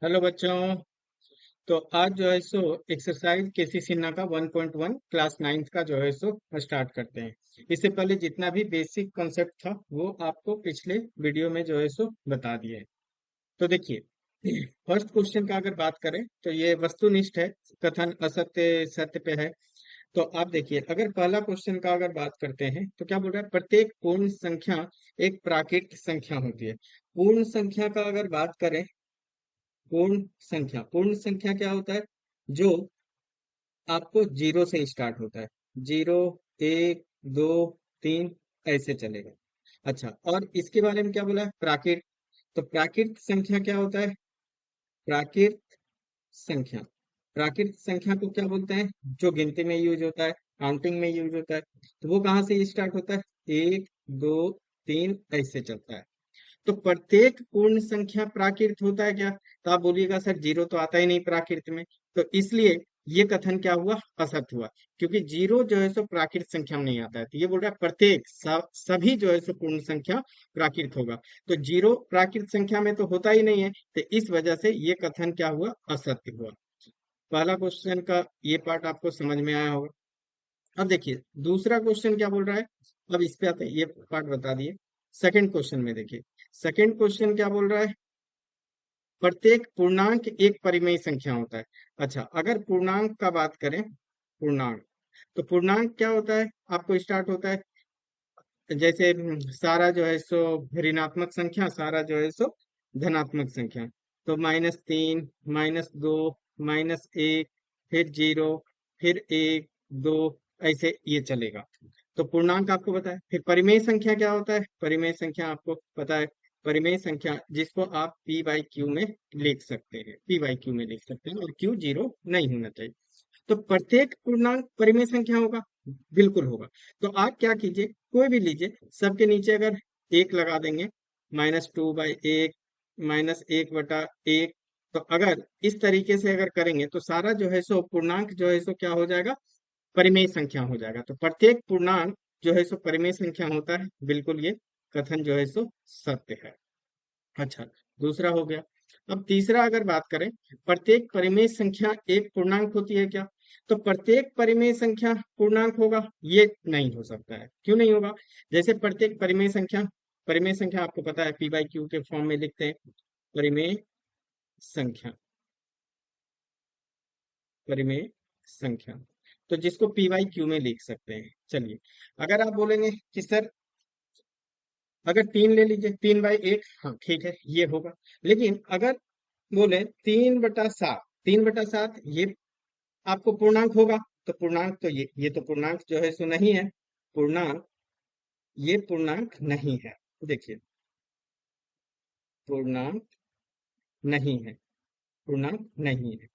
Hello बच्चों। तो आज जो है सो एक्सरसाइज केसी सिन्हा का 1.1 क्लास 9th का जो है सो स्टार्ट करते हैं। इससे पहले जितना भी बेसिक कॉन्सेप्ट था वो आपको पिछले वीडियो में जो है सो बता दिए हैं। तो देखिए, फर्स्ट क्वेश्चन का अगर बात करें तो ये वस्तुनिष्ठ है, कथन असत्य सत्य पे है। तो आप देखिए, अगर पहला क्वेश्चन का अगर बात करते हैं तो क्या बोल रहा है, प्रत्येक पूर्ण संख्या एक प्राकृत संख्या होती है। पूर्ण संख्या का अगर बात करें, पूर्ण संख्या क्या होता है, जो आपको जीरो से स्टार्ट होता है। जीरो, एक, दो, तीन, ऐसे चलेगा। अच्छा, और इसके बारे में क्या बोला है, प्राकृत। तो प्राकृत संख्या क्या होता है, प्राकृत संख्या, प्राकृत संख्या को क्या बोलते हैं, जो गिनती में यूज होता है, काउंटिंग में यूज होता है। तो वो कहाँ से स्टार्ट होता है, एक, दो, तीन, ऐसे चलता है। तो प्रत्येक पूर्ण संख्या प्राकृत होता है क्या, तो आप बोलिएगा सर जीरो तो आता ही नहीं प्राकृत में। तो इसलिए ये कथन क्या हुआ, असत्य हुआ। क्योंकि जीरो जो है सो प्राकृत संख्या में नहीं आता है। तो ये बोल रहा है प्रत्येक सभी जो है सो पूर्ण संख्या प्राकृत होगा। तो जीरो प्राकृत संख्या में तो होता ही नहीं है। तो इस वजह से ये कथन क्या हुआ, असत्य हुआ। पहला क्वेश्चन का ये पार्ट आपको समझ में आया होगा। अब देखिए दूसरा क्वेश्चन क्या बोल रहा है। अब इस पे आते हैं, ये पार्ट बता दिए। सेकंड क्वेश्चन में देखिए, सेकंड क्वेश्चन क्या बोल रहा है, प्रत्येक पूर्णांक एक परिमेय संख्या होता है। अच्छा, अगर पूर्णांक का बात करें, पूर्णांक, तो पूर्णांक क्या होता है, आपको स्टार्ट होता है जैसे सारा जो है सो ऋणात्मक संख्या, सारा जो है सो धनात्मक संख्या। तो -3, -2, -1, फिर जीरो, फिर एक, दो, ऐसे ये चलेगा। तो पूर्णांक आपको पता है। फिर परिमेय संख्या क्या होता है, परिमेय संख्या आपको पता है। परिमेय संख्या जिसको आप पी बाई क्यू में लिख सकते हैं, पी बाई क्यू में लिख सकते हैं, और क्यू जीरो नहीं होना चाहिए। तो प्रत्येक पूर्णांक परिमेय संख्या होगा, बिल्कुल होगा। तो आप क्या कीजिए, कोई भी लीजिए, सबके नीचे अगर एक लगा देंगे, -2/1, -1/1। तो अगर इस तरीके से अगर करेंगे तो सारा जो है सो पूर्णांक जो है सो क्या हो जाएगा, परिमेय संख्या हो जाएगा। तो प्रत्येक पूर्णांक जो है सो परिमेय संख्या होता है, बिल्कुल ये कथन जो है सो सत्य है। अच्छा, दूसरा हो गया। अब तीसरा अगर बात करें, प्रत्येक परिमेय संख्या एक पूर्णांक होती है क्या, तो प्रत्येक परिमेय संख्या पूर्णांक होगा, ये नहीं हो सकता है। क्यों नहीं होगा, जैसे प्रत्येक परिमेय संख्या, परिमेय संख्या आपको पता है पी बाई क्यू के फॉर्म में लिखते हैं। परिमेय संख्या, परिमेय संख्या, तो जिसको पी बाई क्यू में लिख सकते हैं। चलिए, अगर आप बोलेंगे कि सर अगर तीन ले लीजिए, 3/1, हाँ ठीक है ये होगा। लेकिन अगर बोले 3/7, 3/7 ये आपको पूर्णांक होगा। तो पूर्णांक तो ये तो पूर्णांक जो है सो नहीं है, पूर्णांक, ये पूर्णांक नहीं है। देखिए, पूर्णांक नहीं है, पूर्णांक नहीं है।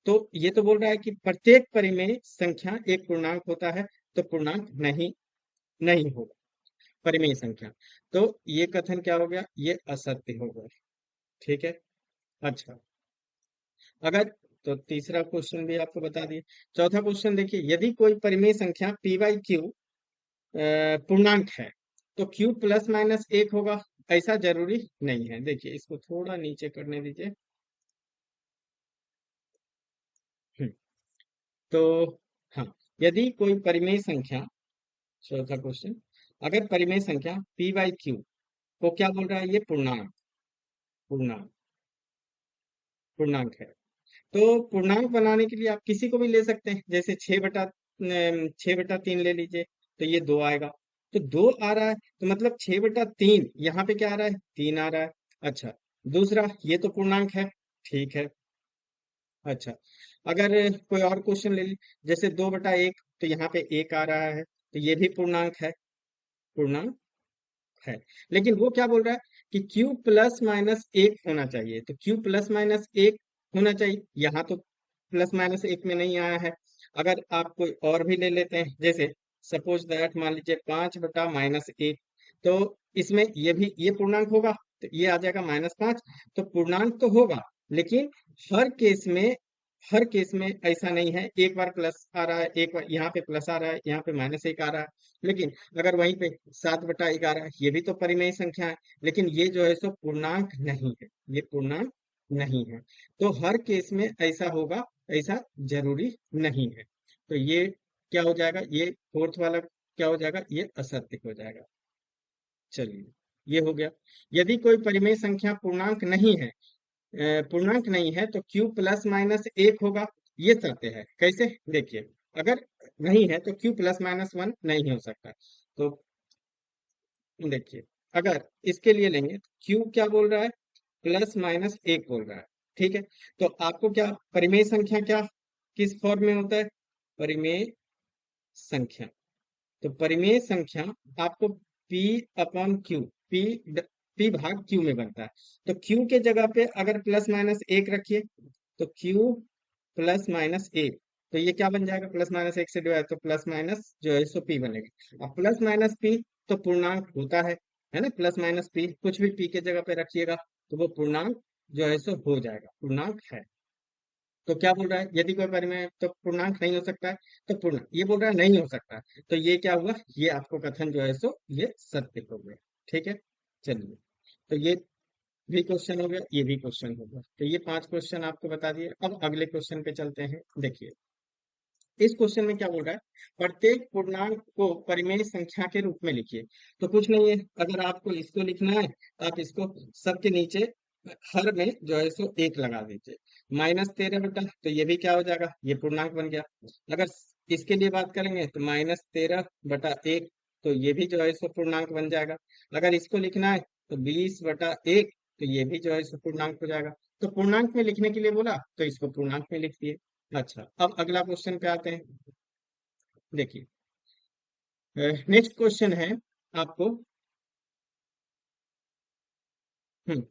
तो ये तो बोल रहा है कि प्रत्येक परिमेय संख्या एक पूर्णांक होता है। तो पूर्णांक नहीं, नहीं होगा परिमेय संख्या। तो ये कथन क्या हो गया, ये असत्य हो गया। ठीक है। अच्छा, अगर, तो तीसरा क्वेश्चन भी आपको बता दिए। चौथा क्वेश्चन देखिए, यदि कोई परिमेय संख्या पी बाई क्यू पूर्णांक है तो क्यू ±1 होगा, ऐसा जरूरी नहीं है। देखिए इसको थोड़ा नीचे करने दीजिए। हम्म, तो हाँ, यदि कोई परिमेय संख्या, चौथा क्वेश्चन, अगर परिमेय संख्या पी बाई क्यू को क्या बोल रहा है, ये पूर्णांक, पूर्णांक, पूर्णांक है। तो पूर्णांक बनाने के लिए आप किसी को भी ले सकते हैं, जैसे 6/3 ले लीजिए, तो ये 2 आएगा। तो 2 आ रहा है तो मतलब 6/3 यहाँ पे क्या आ रहा है, 3 आ रहा है। अच्छा, दूसरा ये तो पूर्णांक है, ठीक है। अच्छा, अगर कोई और क्वेश्चन ले ली, जैसे 2/1, तो यहाँ पे 1 आ रहा है, तो ये भी पूर्णांक है, पूर्णांक है। लेकिन वो क्या बोल रहा है कि Q ±1 होना चाहिए। तो Q ±1 होना चाहिए, यहाँ तो +-1 में नहीं आया है। अगर आप कोई और भी ले लेते हैं, जैसे सपोज दैट मान लीजिए 5/-1, तो इसमें ये भी ये पूर्णांक होगा। तो ये आ जाएगा -5। तो पूर्णांक तो होगा, लेकिन हर केस में, हर केस में ऐसा नहीं है, एक बार प्लस आ रहा है, एक बार यहाँ पे प्लस आ रहा है, यहाँ पे -1 आ रहा है। लेकिन अगर वहीं पे 7/11, ये भी तो परिमेय संख्या है, लेकिन ये जो है सो पूर्णांक नहीं है, ये पूर्णांक नहीं है। तो हर केस में ऐसा होगा, ऐसा जरूरी नहीं है। तो ये क्या हो जाएगा, ये फोर्थ वाला क्या हो जाएगा, ये असत्य हो जाएगा। चलिए, ये हो गया। यदि कोई परिमेय संख्या पूर्णांक नहीं है, पूर्णांक नहीं है, तो क्यू प्लस माइनस एक होगा। ये सत्य है। कैसे, देखिए, अगर नहीं है तो क्यू प्लस माइनस वन नहीं हो सकता। तो देखिए, अगर इसके लिए लेंगे तो क्यू क्या बोल रहा है, प्लस माइनस एक बोल रहा है। ठीक है। तो आपको क्या परिमेय संख्या क्या किस फॉर्म में होता है, परिमेय संख्या। तो परिमेय संख्या आपको P upon Q, P P भाग क्यू में बनता है। तो क्यू के जगह पे अगर प्लस माइनस एक रखिए, तो क्यू प्लस माइनस एक, तो ये क्या बन जाएगा, प्लस माइनस एक से डिवाइड, तो प्लस माइनस जो है सो पी बनेगा। अब प्लस माइनस पी तो पूर्णांक होता है ना, प्लस माइनस पी कुछ भी पी के जगह पे रखिएगा तो वो पूर्णांक जो है सो हो जाएगा, पूर्णांक है। तो क्या बोल रहा है, यदि कोई परिमेय तो पूर्णांक नहीं हो सकता है, तो पूर्णांक ये बोल रहा है नहीं हो सकता है, तो ये क्या हुआ, ये आपको कथन जो है सो ये सत्य हो गया। ठीक है। चलिए, तो ये भी क्वेश्चन हो गया, ये भी क्वेश्चन हो गया। तो ये पांच क्वेश्चन आपको बता दिए। अब अगले क्वेश्चन पे चलते हैं। देखिए, इस क्वेश्चन में क्या बोल रहा है, प्रत्येक पूर्णांक को परिमेय संख्या के रूप में लिखिए। तो कुछ नहीं है, अगर आपको इसको लिखना है तो आप इसको सबके नीचे हर में जो है सो एक लगा दीजिए। माइनस 13 बटा, तो ये भी क्या हो जाएगा, ये पूर्णांक बन गया। अगर इसके लिए बात करेंगे तो -13/1, तो ये भी जो है सो पूर्णांक बन जाएगा। अगर इसको लिखना है तो 20/1, तो ये भी जो है सो पूर्णांक हो जाएगा। तो पूर्णांक में लिखने के लिए बोला तो इसको पूर्णांक में लिख दिए। अच्छा, अब अगला क्वेश्चन पे आते हैं। देखिए, नेक्स्ट क्वेश्चन है आपको, हम्म,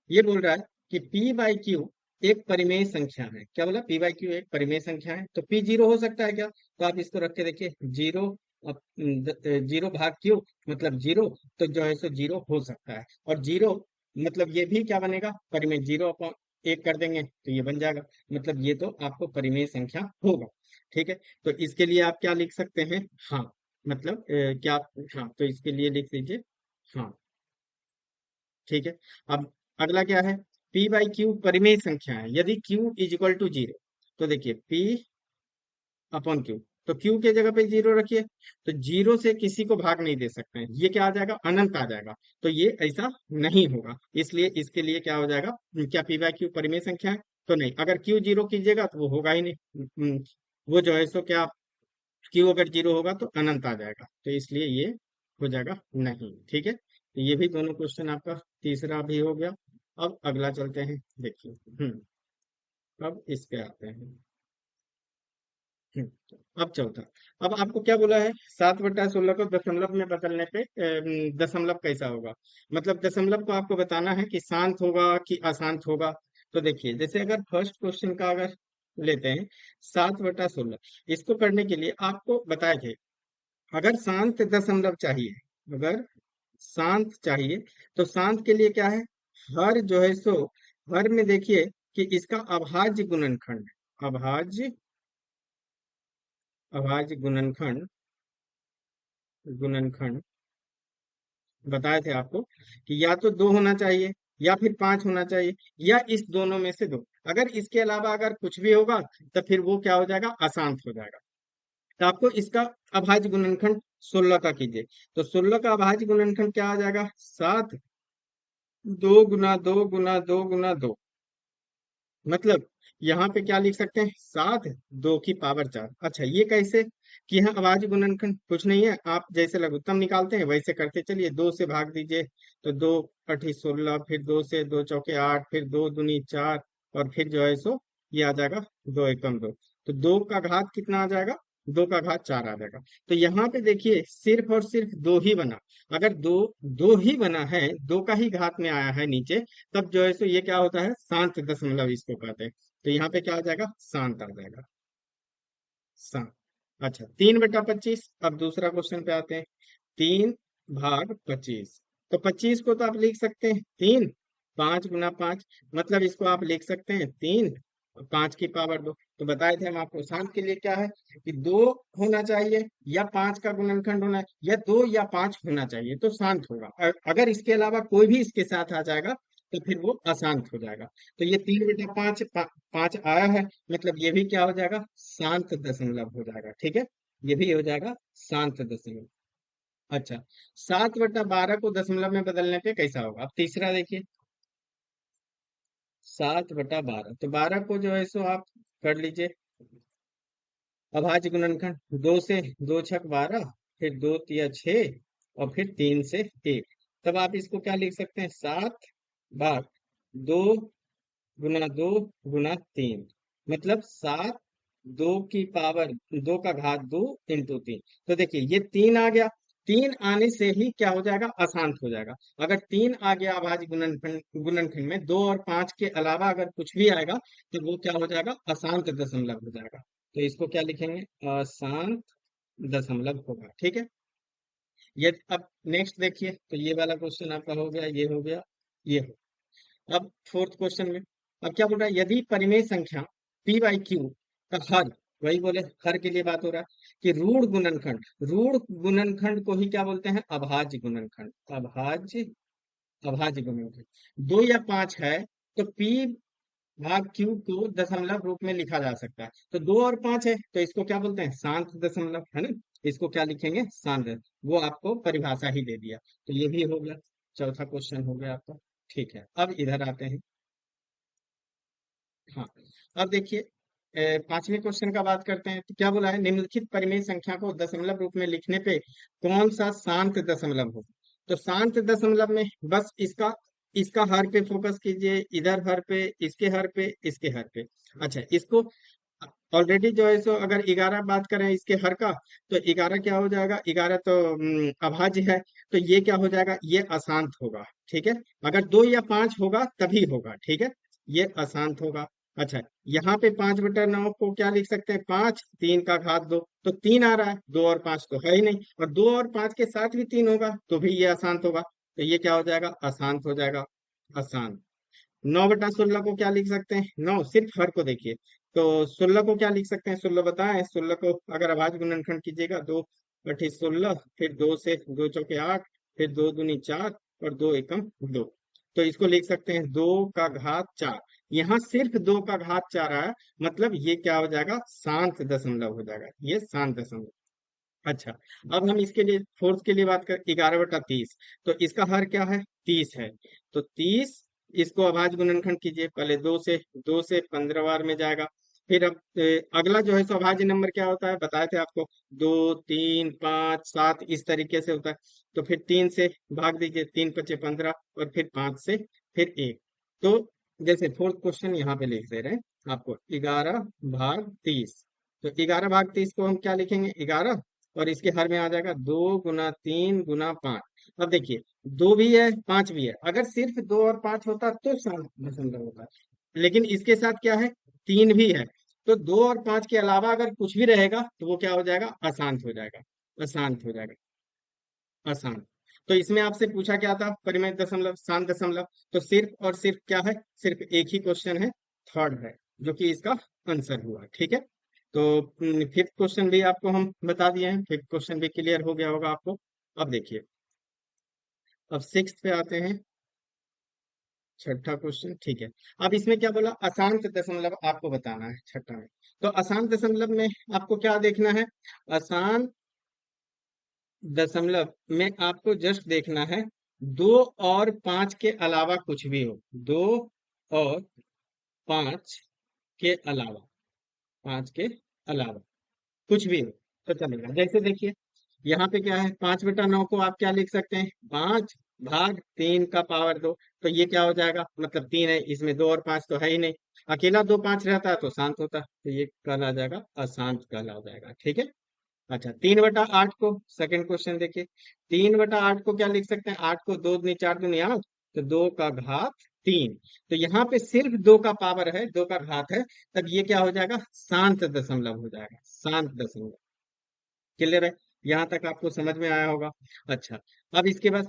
ये बोल रहा है कि पी बाई क्यू एक परिमेय संख्या है। क्या बोला, पी बाई क्यू एक परिमेय संख्या है, तो पी जीरो हो सकता है क्या, तो आप इसको रख के देखिए, जीरो, जीरो भाग क्यू मतलब जीरो, तो जो है सो जीरो हो सकता है। और जीरो मतलब ये भी क्या बनेगा, परिमेय, जीरो अपॉन एक कर देंगे तो ये बन जाएगा, मतलब ये तो आपको परिमेय संख्या होगा। ठीक है। तो इसके लिए आप क्या लिख सकते हैं, हाँ, मतलब क्या, हाँ, तो इसके लिए लिख दीजिए हाँ। ठीक है। अब अगला क्या है, P बाई क्यू परिमेय संख्या है यदि Q is equal to zero. तो देखिए, P अपॉन क्यू, तो क्यू के जगह पे जीरो रखिए, तो जीरो से किसी को भाग नहीं दे सकते हैं, ये क्या आ जाएगा, अनंत आ जाएगा। तो ये ऐसा नहीं होगा, इसलिए इसके लिए क्या हो जाएगा, क्या पी बाई क्यू परिमेय संख्या है, तो नहीं। अगर क्यू जीरो कीजिएगा तो वो होगा ही नहीं। वो जो है सो क्या, क्यू अगर जीरो होगा तो अनंत आ जाएगा, तो इसलिए ये हो जाएगा नहीं। ठीक है। तो ये भी दोनों क्वेश्चन आपका तीसरा भी हो गया। अब अगला चलते हैं। देखिए, अब इस पे आते हैं। अब चौथा, अब आपको क्या बोला है, 7/16 को दशमलव में बदलने पे दशमलव कैसा होगा, मतलब दशमलव को आपको बताना है कि शांत होगा कि अशांत होगा। तो देखिए, जैसे अगर फर्स्ट क्वेश्चन का अगर लेते हैं, 7/16, इसको करने के लिए आपको बताए थे, अगर शांत दशमलव चाहिए, अगर शांत चाहिए, तो शांत के लिए क्या है, हर जो है सो, हर में देखिए कि इसका अभाज्य गुणनखंड, अभाज्य, अभाज्य गुणनखंड, गुणनखंड बताए थे आपको कि या तो दो होना चाहिए या फिर पांच होना चाहिए, या इस दोनों में से दो। अगर इसके अलावा अगर कुछ भी होगा तो फिर वो क्या हो जाएगा, अशांत हो जाएगा। तो आपको इसका अभाज्य गुणनखंड 16 का कीजिए। तो 16 का अभाज्य गुणनखंड क्या आ जाएगा, 7, 2 गुना 2 गुना 2 गुना 2, मतलब यहाँ पे क्या लिख सकते हैं, 7 2 की पावर 4। अच्छा, ये कैसे कि यहाँ अभाज्य गुणनखंड कुछ नहीं है, आप जैसे लघुत्तम निकालते हैं वैसे करते चलिए, 2 से भाग दीजिए, तो 2 × 8 = 16, फिर 2 से 2 × 4 = 8, फिर 2 × 2 = 4, और फिर जो है सो ये आ जाएगा 2 × 1 = 2, तो 2 का घात कितना आ जाएगा, 2 का घात 4 आ जाएगा। तो यहाँ पे देखिए, सिर्फ और सिर्फ दो ही बना। अगर दो दो ही बना है, दो का ही घात में आया है नीचे, तब जो है सो ये क्या होता है, शांत दशमलव इसको कहते हैं। तो यहाँ पे क्या आ जाएगा, शांत आ जाएगा, शांत। अच्छा, 3/25, अब दूसरा क्वेश्चन पे आते हैं। 3/25, तो 25 को तो आप लिख सकते हैं 3, 5 × 5, मतलब इसको आप लिख सकते हैं 3 5 की पावर 2। तो बताए थे हम आपको, शांत के लिए क्या है कि दो होना चाहिए या पांच का गुणनखंड होना है, या दो या पांच होना चाहिए तो शांत होगा। अगर इसके अलावा कोई भी इसके साथ आ जाएगा तो फिर वो अशांत हो जाएगा। तो ये 3/5 5 आया है, मतलब ये भी क्या हो जाएगा, शांत दशमलव हो जाएगा। ठीक है, ये भी हो जाएगा शांत दशमलव। अच्छा, 7/12 को दशमलव में बदलने पे कैसा होगा? अब तीसरा देखिए, 7/12, तो 12 को जो है सो आप कर लीजिए अभाज्य गुणनखंड। 2 से 2 छक 12, फिर 2 तिया 6, और फिर 3 से 1। तब आप इसको क्या लिख सकते हैं, 7/2 गुना 2 गुना 3, मतलब 7 2 की पावर 2 का घात 2 इंटू 3। तो देखिए ये 3 आ गया, 3 आने से ही क्या हो जाएगा, अशांत हो जाएगा। अगर 3 आ गया अभाज्य गुणनखंड में, 2 और 5 के अलावा अगर कुछ भी आएगा तो वो क्या हो जाएगा, अशांत दशमलव हो जाएगा। तो इसको क्या लिखेंगे, अशांत दशमलव होगा। ठीक है, ये अब नेक्स्ट देखिए, तो ये वाला क्वेश्चन आपका हो गया, ये हो गया, ये हो। अब फोर्थ क्वेश्चन में, अब क्या बोल रहा है, यदि परिमेय संख्या p/q का हर, वही बोले हर के लिए बात हो रहा है, कि रूढ़ गुणनखंड को ही क्या बोलते हैं, अभाज्य गुणनखंड। अभाज्य गुणनखंड 2 या 5 है, तो p/q को दशमलव रूप में लिखा जा सकता है। तो 2 और 5 है, तो इसको क्या बोलते हैं, शांत दशमलव, है ना। इसको क्या लिखेंगे, शांत। वो आपको परिभाषा ही दे दिया। तो ये भी हो गया, चौथा क्वेश्चन हो गया आपका। ठीक है, अब इधर आते हैं। हाँ, अब देखिए, पांचवें क्वेश्चन का बात करते हैं। तो क्या बोला है, निम्नलिखित परिमेय संख्या को दशमलव रूप में लिखने पे कौन सा शांत दशमलव हो? तो शांत दशमलव में बस इसका इसका हर पे फोकस कीजिए, इधर हर पे, इसके हर पे, इसके हर पे। अच्छा, इसको ऑलरेडी जो है सो अगर 11 बात करें इसके हर का, तो 11 क्या हो जाएगा, 11 तो अभाज्य है। तो ये क्या हो जाएगा, ये अशांत होगा। ठीक है, अगर 2 या 5 होगा तभी होगा। ठीक है, ये अशांत होगा। अच्छा, यहाँ पे 5/9 को क्या लिख सकते हैं, 5 3 का घात 2, तो 3 आ रहा है, 2 और 5 तो है ही नहीं, और 2 और 5 के साथ भी 3 होगा तो भी ये अशांत होगा। तो ये क्या हो जाएगा, अशांत हो जाएगा, अशांत। 9/16 को क्या लिख सकते हैं, 9 सिर्फ हर को देखिए, तो 16 को क्या लिख सकते हैं, 16 बताएं, 16 को अगर अभाज्य गुणनखंड कीजिएगा, 2/16, फिर 2 से 2 चौके 8, फिर 2 दूनी 4, और 2 एकम 2। तो इसको लिख सकते हैं 2 का घात 4। यहाँ सिर्फ 2 का घात 4 आया, मतलब ये क्या हो जाएगा, शांत दशमलव हो जाएगा, ये शांत दशमलव। अच्छा, अब हम इसके लिए फोर्थ के लिए बात करें, 11/30, तो इसका हर क्या है, 30 है। तो 30, इसको अभाज्य गुणनखंड कीजिए, पहले 2 से 15 बार में जाएगा। फिर अब अगला जो है सो अभाज्य नंबर क्या होता है, बताए थे आपको, 2 3 5 7 इस तरीके से होता है। तो फिर 3 से भाग दीजिए, 3 × 5 = 15, और फिर 5 से फिर 1। तो जैसे फोर्थ क्वेश्चन यहाँ पे लिख दे रहे हैं आपको, 11/30। तो 11/30 को हम क्या लिखेंगे, 11, और इसके हर में आ जाएगा 2 × 3 × 5। अब देखिए, 2 भी है, 5 भी है, अगर सिर्फ 2 और 5 होता तो शांत दशमलव होता, लेकिन इसके साथ क्या है, 3 भी है। तो 2 और 5 के अलावा अगर कुछ भी रहेगा तो वो क्या हो जाएगा, अशांत हो जाएगा, अशांत हो जाएगा, अशांत। तो इसमें आपसे पूछा क्या था, परिमेय दशमलव, शांत दशमलव। तो सिर्फ और सिर्फ क्या है, सिर्फ एक ही क्वेश्चन है, थर्ड है, जो कि इसका आंसर हुआ। ठीक है, तो फिफ्थ क्वेश्चन भी आपको हम बता दिए हैं, फिफ्थ क्वेश्चन भी क्लियर हो गया होगा आपको। अब देखिए, अब सिक्स्थ पे आते हैं, छठा क्वेश्चन। ठीक है, अब इसमें क्या बोला, अशांत दशमलव आपको बताना है छठा में। तो अशांत दशमलव में आपको क्या देखना है, अशांत दशमलव में आपको जस्ट देखना है, 2 और 5 के अलावा कुछ भी हो, 2 और 5 के अलावा, 5 के अलावा कुछ भी हो तो चलेगा। जैसे देखिए, यहाँ पे क्या है, 5/9 को आप क्या लिख सकते हैं, 5/3 का पावर 2। तो ये क्या हो जाएगा, मतलब 3 है, इसमें 2 और 5 तो है ही नहीं, अकेला 2 5 रहता है तो शांत होता, तो ये कहला जाएगा, अशांत कहला जाएगा। ठीक है, अच्छा, 3/8 को, सेकंड क्वेश्चन देखिए, 3/8 को क्या लिख सकते हैं, 8 को 2 दूनी 4 दूनी 8, तो 2 का घात 3। तो यहाँ पे सिर्फ 2 का पावर है, 2 का घात है, तब ये क्या हो जाएगा, शांत दशमलव हो जाएगा, शांत दशमलव। क्लियर है, यहाँ तक आपको समझ में आया होगा। अच्छा, अब इसके बाद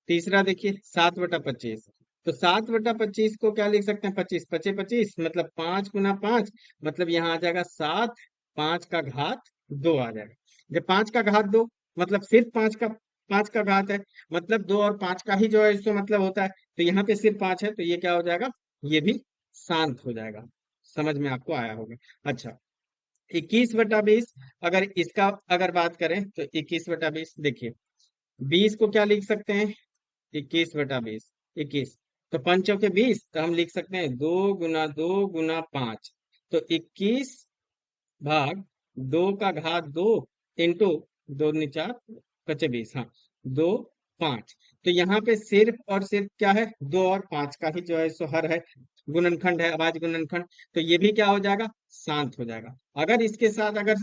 तीसरा देखिए, 7/25। तो 7/25 को क्या लिख सकते हैं, 25 25 25, मतलब 5 × 5, मतलब यहाँ आ जाएगा 7, 5 का घात 2 आ जाएगा। जब 5 का घात 2, मतलब सिर्फ 5 का घात है, मतलब 2 और 5 का ही जो है इसको मतलब होता है, तो यहाँ पे सिर्फ 5 है, तो ये क्या हो जाएगा, ये भी शांत हो जाएगा। समझ में आपको आया होगा। अच्छा, 21/20, अगर इसका अगर बात करें तो 21/20, देखिए 20 को क्या लिख सकते हैं, 21/20, 21, तो पंचों के 20, तो हम लिख सकते हैं 2 × 2 × 5, तो 21/2 इंटू 2 × 4 = 20, हाँ, 2 5। तो यहाँ पे सिर्फ और सिर्फ क्या है, 2 और 5 का ही जो है सो हर है, गुणनखंड है, अभाज्य गुणनखंड। तो ये भी क्या हो जाएगा, शांत हो जाएगा। अगर इसके साथ अगर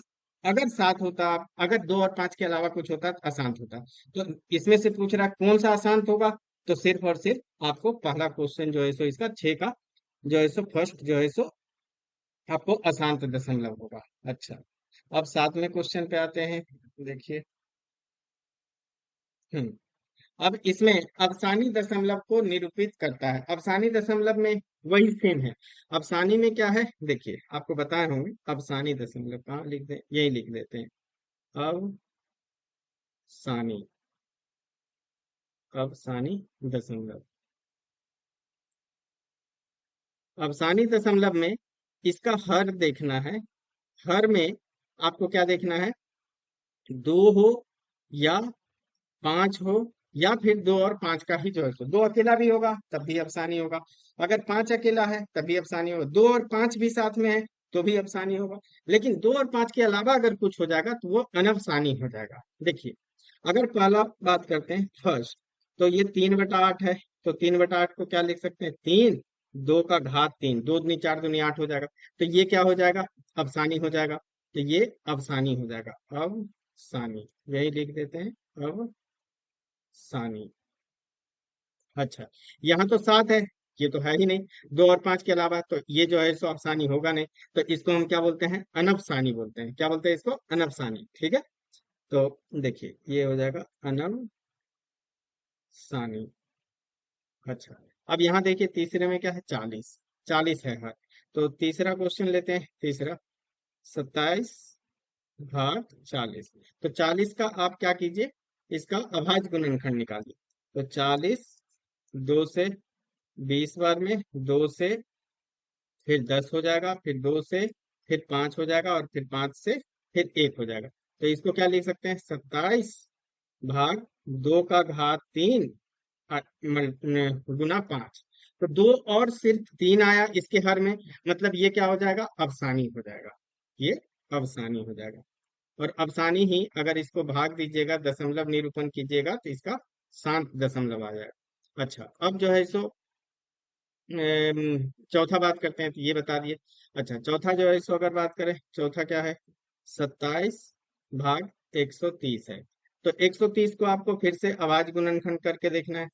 अगर सात होता, अगर 2 और 5 के अलावा कुछ होता तो अशांत होता। तो इसमें से पूछ रहा है कौन सा अशांत होगा, तो सिर्फ और सिर्फ आपको पहला क्वेश्चन जो है सो इसका 6 का जो है सो फर्स्ट जो है सो आपको अशांत दशमलव होगा। अच्छा, अब 7वें क्वेश्चन पे आते हैं। देखिए, हम्म अब इसमें अफसानी दशमलव को निरूपित करता है। अफसानी दशमलव में वही सेम है। अफसानी में क्या है, देखिए आपको बताए होंगे, अफसानी दशमलव कहाँ लिख दे, यही लिख देते हैं, अफसानी, अफसानी दशमलव। अफसानी दशमलव में इसका हर देखना है। हर में आपको क्या देखना है, 2 हो या 5 हो, या फिर 2 और 5 का ही जो है सो, 2 अकेला भी होगा तब भी अफसानी होगा, अगर 5 अकेला है तब भी अफसानी होगा, 2 और 5 भी साथ में है तो भी अफसानी होगा। लेकिन 2 और 5 के अलावा अगर कुछ हो जाएगा तो वो अनफसानी हो जाएगा। देखिए, अगर पहला बात करते हैं फर्स्ट, तो ये 3/8 है, तो 3/8 को क्या लिख सकते हैं, 3, 2 का घात 3, 2 दूनी 4 दूनी 8 हो जाएगा। तो ये क्या हो जाएगा, अफसानी हो जाएगा। तो ये अफसानी हो जाएगा, अफसानी, यही लिख देते हैं, अब सानी। अच्छा, यहाँ तो 7 है, ये तो है ही नहीं, 2 और 5 के अलावा, तो ये जो है सो अफसानी होगा नहीं। तो इसको हम क्या बोलते हैं, अनफसानी बोलते हैं। क्या बोलते हैं इसको, अनफसानी। ठीक है, तो देखिए ये हो जाएगा अनफसानी। अच्छा, अब यहाँ देखिए तीसरे में क्या है, 40, 40 है हर। तो तीसरा क्वेश्चन लेते हैं, तीसरा, 27/40। तो 40 का आप क्या कीजिए, इसका अभाज्य गुणनखंड निकालिए। तो 40, 2 से 20 बार में, 2 से फिर 10 हो जाएगा, फिर 2 से फिर 5 हो जाएगा, और फिर 5 से फिर 1 हो जाएगा। तो इसको क्या लिख सकते हैं, 27/2 का घात 3 गुना 5। तो 2 और सिर्फ 3 आया इसके हर में, मतलब ये क्या हो जाएगा, अफसानी हो जाएगा, ये अफसानी हो जाएगा। और अफसानी ही अगर इसको भाग दीजिएगा, दशमलव निरूपण कीजिएगा, तो इसका शांत दशमलव आ जाएगा। अच्छा, अब जो है सो चौथा बात करते हैं, तो ये बता दिए। अच्छा, चौथा जो है इसको अगर बात करें, चौथा क्या है, 27/130 है। तो 130 को आपको फिर से अभाज्य गुणनखंड करके देखना है।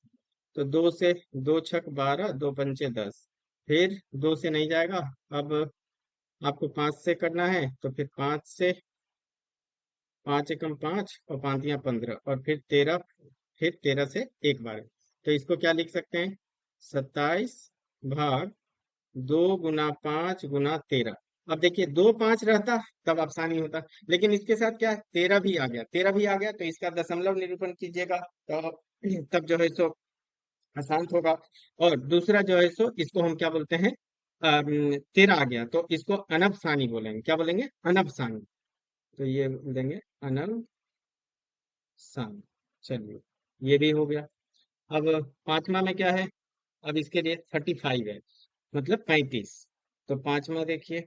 तो 2 से, 2 × 6 = 12, 2 × 5 = 10, फिर 2 से नहीं जाएगा। अब आपको 5 से करना है, तो फिर 5 से, 5 × 5 और 5 × 15, और फिर 13, फिर 13 से एक बार। तो इसको क्या लिख सकते हैं, 27/2 × 5 × 13। अब देखिए, 2 5 रहता तब आसानी होता, लेकिन इसके साथ क्या है, 13 भी आ गया, 13 भी आ गया, तो इसका दशमलव निरूपण कीजिएगा, तो तब जो है सो अशांत होगा। और दूसरा जो है सो इसको हम क्या बोलते हैं, 13 आ गया तो इसको अनफसानी बोलेंगे। क्या बोलेंगे, अनफसानी। तो ये देंगे अनफसानी। चलिए, ये भी हो गया। अब पांचवा में क्या है, अब इसके लिए 35 है, मतलब 35। तो पांचवा देखिए,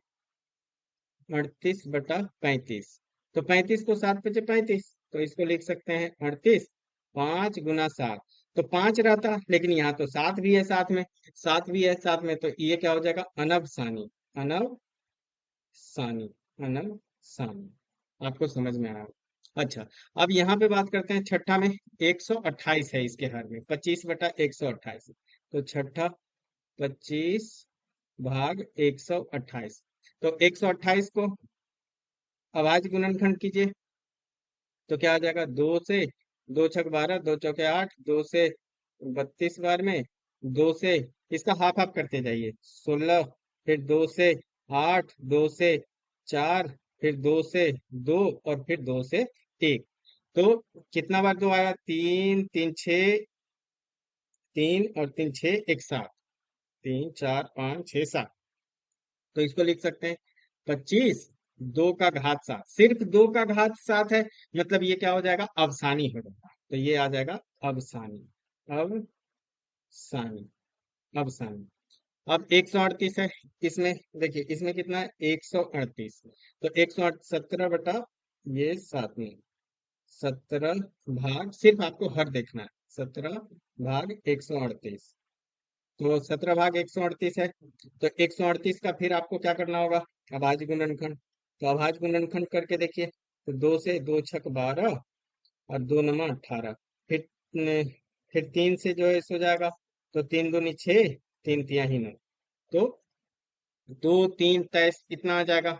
38/35। तो 35 को 7 × 5 = 35, तो इसको लिख सकते हैं 38, 5 × 7। तो 5 रहता, लेकिन यहाँ तो 7 भी है साथ में, 7 भी है साथ में, तो ये क्या हो जाएगा, अनबसानी, अनबसानी, अनबसानी। आपको समझ में आया। अच्छा, अब यहाँ पे बात करते हैं छठा में, 128 है इसके हर में, 25/128। तो छठा, 25/128। तो 128 को अभाज्य गुणनखंड कीजिए, तो क्या आ जाएगा, 2 से, 2 × 6 = 12, 2 × 4 = 8, 2 से 32 बार में, 2 से इसका हाफ हाफ करते जाइए, 16, फिर 2 से 8, 2 से 4, फिर 2 से 2, और फिर 2 से 1। तो कितना बार 2 आया, 3 3 6, तीन और तीन छः, एक सात, तीन चार पाँच छः सात। तो इसको लिख सकते हैं 25, दो का घात सात, सिर्फ दो का घात सात है, मतलब ये क्या हो जाएगा, अवसानी हो जाएगा। तो ये आ जाएगा अवसानी, अवसानी, अवसानी। अब 138 है इसमें, देखिए इसमें कितना है 138, तो 117 बटा ये सात में 17 भाग, सिर्फ आपको हर देखना है, 17 भाग 138। तो 17 भाग 138 है, तो 138 का फिर आपको क्या करना होगा, अभाज्य गुणनखंड। तो अभाज्य गुणनखंड करके देखिए, तो दो से दो छक 12 और दो नमा 18, फिर फिर तीन से जो है इस हो जाएगा, तो तीन दूनी छः, तीन तिया ही नौ, तो दो तीन तेईस कितना आ जाएगा,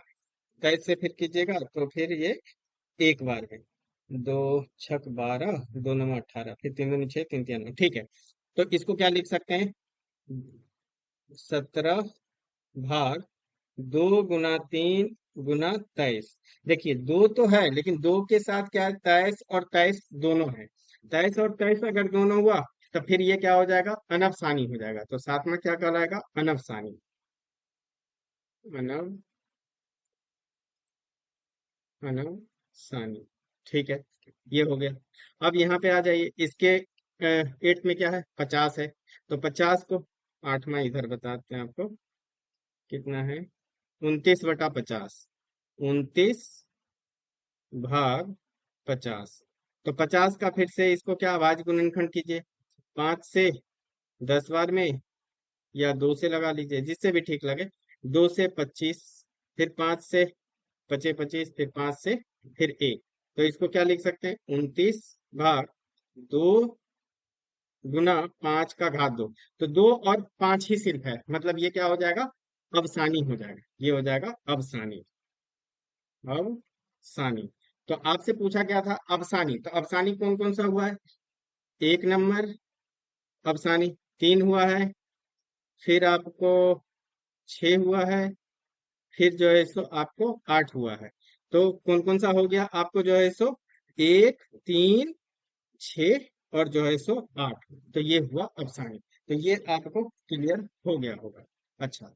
तेईस से फिर कीजिएगा तो फिर ये एक बार में, दो छक 12, दो नमा 18, फिर तीन दूनी छः, तीन तिया नौ, ठीक है। तो इसको क्या लिख सकते हैं, 17 भाग दो गुना तीन गुना तेईस। देखिए दो तो है, लेकिन दो के साथ क्या है, तेईस और तेईस दोनों है, तेईस और तेईस अगर दोनों हुआ तो फिर ये क्या हो जाएगा, अनफसानी हो जाएगा। तो साथ में क्या कहलाएगा, अनफसानी, अनव अनफसानी, ठीक है। ये हो गया। अब यहाँ पे आ जाइए, इसके एट में क्या है, 50 है, तो 50 को आठवां इधर बताते हैं आपको, कितना है, 29/50, 29 भाग 50। तो 50 का फिर से इसको क्या अभाज्य गुणनखंड कीजिए, 5 से 10 बार में, या 2 से लगा लीजिए, जिससे भी ठीक लगे, 2 से 25, फिर 5 से पचे 25, फिर 5 से फिर एक, तो इसको क्या लिख सकते हैं, 29 भाग दो गुना 5 का घात दो। तो दो और पांच ही सिर्फ है, मतलब ये क्या हो जाएगा, अवसानी हो जाएगा, ये हो जाएगा अवसानी, अवसानी। तो आपसे पूछा गया था अवसानी, तो अवसानी कौन कौन सा हुआ है, एक नंबर अवसानी, तीन हुआ है, फिर आपको छह हुआ है, फिर जो है सो आपको आठ हुआ है। तो कौन कौन सा हो गया आपको, जो है सो एक, तीन, छ और जो है सो आठ, तो ये हुआ अफसानी। तो ये आपको क्लियर हो गया होगा। अच्छा,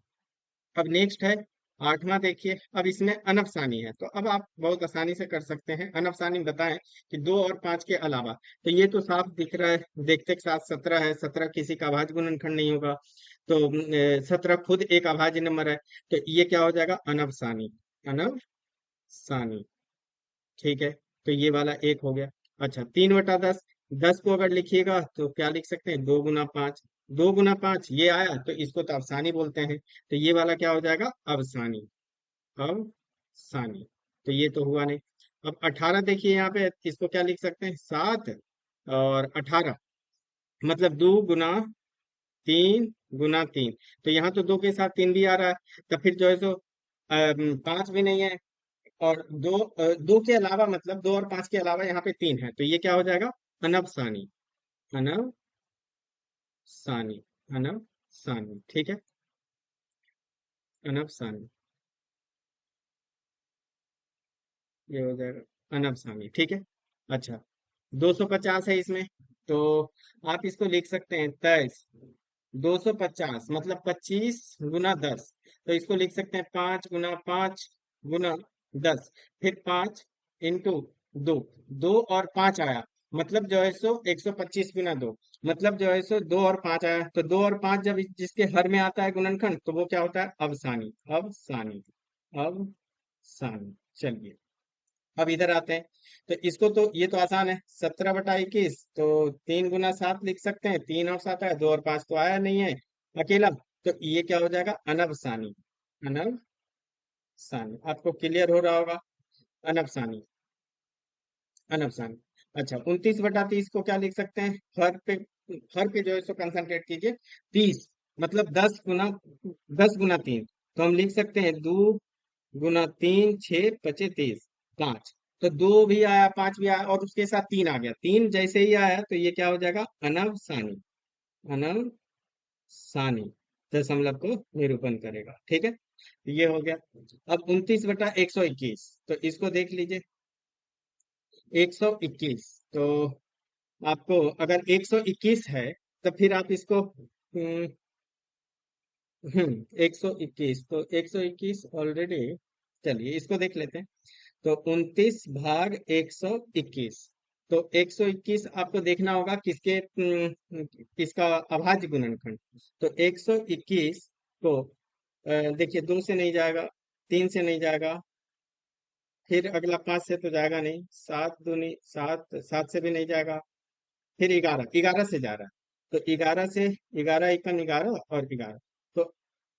अब नेक्स्ट है आठवां, देखिए अब इसमें अनफसानी है, तो अब आप बहुत आसानी से कर सकते हैं। अनफसानी बताएं कि दो और पांच के अलावा, तो ये तो साफ दिख रहा है, देखते के साथ 17 है, 17 किसी का अभाज्य गुणनखंड नहीं होगा, तो 17 खुद एक अभाज्य नंबर है, तो ये क्या हो जाएगा, अनफसानी, अनफसानी, ठीक है। तो ये वाला एक हो गया। अच्छा, 3/10, 10 को अगर लिखिएगा तो क्या लिख सकते हैं, 2 गुना 5, 2 गुना 5 ये आया, तो इसको तो अफसानी बोलते हैं, तो ये वाला क्या हो जाएगा, अवसानी, अवसानी। तो ये तो हुआ नहीं। अब 18 देखिए यहाँ पे, इसको क्या लिख सकते हैं, 7 और 18, मतलब 2 गुना 3 गुना 3, तो यहाँ तो दो के साथ तीन भी आ रहा है, तो फिर जो है सो पांच भी नहीं है, और दो के अलावा, मतलब दो और पांच के अलावा यहाँ पे तीन है, तो ये क्या हो जाएगा, अनबसानी, अनबसानी, अनबसानी, ठीक है, अनबसानी, ये हो जाएगा अनबसानी, ठीक है। अच्छा, 250 है इसमें, तो आप इसको लिख सकते हैं 23, 250 मतलब 25 गुना 10, तो इसको लिख सकते हैं 5 गुना 5 गुना 10, फिर 5 इंटू 2, 2 और 5 आया, मतलब जो है सो 125 गुना 2, मतलब जो है सो 2 और 5 आया, तो 2 और 5 जब जिसके हर में आता है गुणनखंड, तो वो क्या होता है, अवसानी, अवसानी, अवसानी। चलिए, अब इधर आते हैं, तो इसको तो ये तो आसान है, 17/21, तो 3 गुना 7 लिख सकते हैं, 3 और 7 आया, 2 और 5 तो आया नहीं है अकेला, तो ये क्या हो जाएगा, अनबसानी, अनबसानी। आपको क्लियर हो रहा होगा, अनबसानी, अनबसानी। अच्छा, 29/30 को क्या लिख सकते हैं, हर पे जो है सो कंसंट्रेट कीजिए, 30, मतलब 10 गुना 3, तो हम लिख सकते हैं 2 गुना 3, 6 × 5 = 30, 5, तो दो भी आया, पांच भी आया, और उसके साथ तीन आ गया, तीन जैसे ही आया तो ये क्या हो जाएगा, अनवसानी, अनवसानी, दशमलव को निरूपण करेगा, ठीक है। ये हो गया। अब 29/121, तो इसको देख लीजिए, 121, तो आपको अगर 121 है, तो फिर आप इसको 121, तो 121 ऑलरेडी, चलिए इसको देख लेते हैं। तो 29 भाग 121, तो 121 आपको देखना होगा किसके किसका अभाज्य गुणनखंड। तो 121 को देखिए, 2 से नहीं जाएगा, 3 से नहीं जाएगा, फिर अगला 5 से तो जाएगा नहीं, 7 दूनी 7, 7 से भी नहीं जाएगा, फिर 11, 11 से जा रहा है। तो 11 से, 11 एकम 11 और 11, तो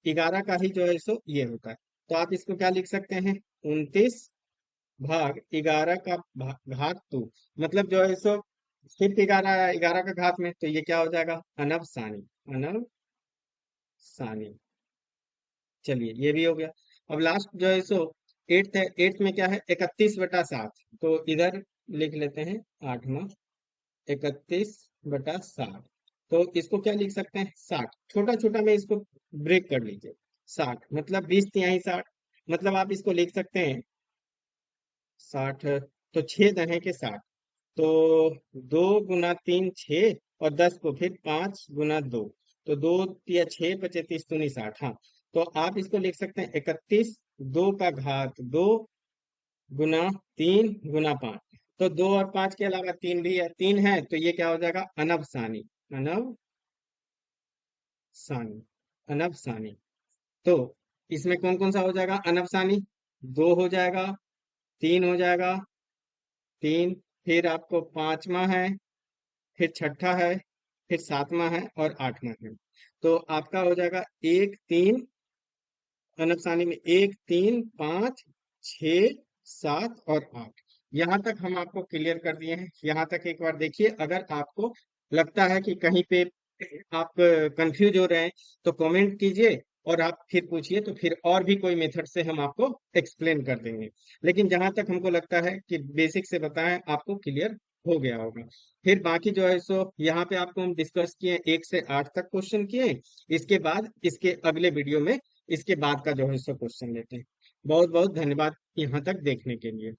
11 का ही जो है सो ये होता है। तो आप इसको क्या लिख सकते हैं, 29 भाग 11 का घात 2, मतलब जो है सो सिर्फ 11 11 का घात में, तो ये क्या हो जाएगा, अनव सानी, अनव सानी। चलिए ये भी हो गया। अब लास्ट जो है सो एट्थ है। एट्थ में क्या है, 31/7, तो इधर लिख लेते हैं आठवां, 31/7। तो इसको क्या लिख सकते हैं, 60, छोटा छोटा में इसको ब्रेक कर लीजिए। 60 मतलब 20 तिहाई 60, मतलब आप इसको लिख सकते हैं 60, तो 6 दहें के 60, तो 2 गुना 3 6, और 10 को फिर 5 गुना 2, तो 2 तिया 6 25 दूनी 60। हाँ, तो आप इसको लिख सकते हैं 31 2 का घात 2 गुना 3 गुना 5, तो 2 और 5 के अलावा 3 भी है, 3 है, तो ये क्या हो जाएगा, अनवसानी, अनवसानी, अनवसानी। तो इसमें कौन कौन सा हो जाएगा अनवसानी, 2 हो जाएगा, 3 हो जाएगा, 3, फिर आपको पांचवा है, फिर छठा है, फिर सातवां है और आठवां है। तो आपका हो जाएगा 1 3, अनफसानी में 1 3 5 6 7 और 8। यहाँ तक हम आपको क्लियर कर दिए हैं। यहाँ तक एक बार देखिए, अगर आपको लगता है कि कहीं पे आप कंफ्यूज हो रहे हैं, तो कमेंट कीजिए और आप फिर पूछिए, तो फिर और भी कोई मेथड से हम आपको एक्सप्लेन कर देंगे। लेकिन जहां तक हमको लगता है कि बेसिक से बताएं, आपको क्लियर हो गया होगा। फिर बाकी जो है सो यहाँ पे आपको हम डिस्कस किए 1 से 8 तक क्वेश्चन किए। इसके बाद इसके अगले वीडियो में इसके बाद का जो है सो क्वेश्चन लेते हैं। बहुत बहुत धन्यवाद यहाँ तक देखने के लिए।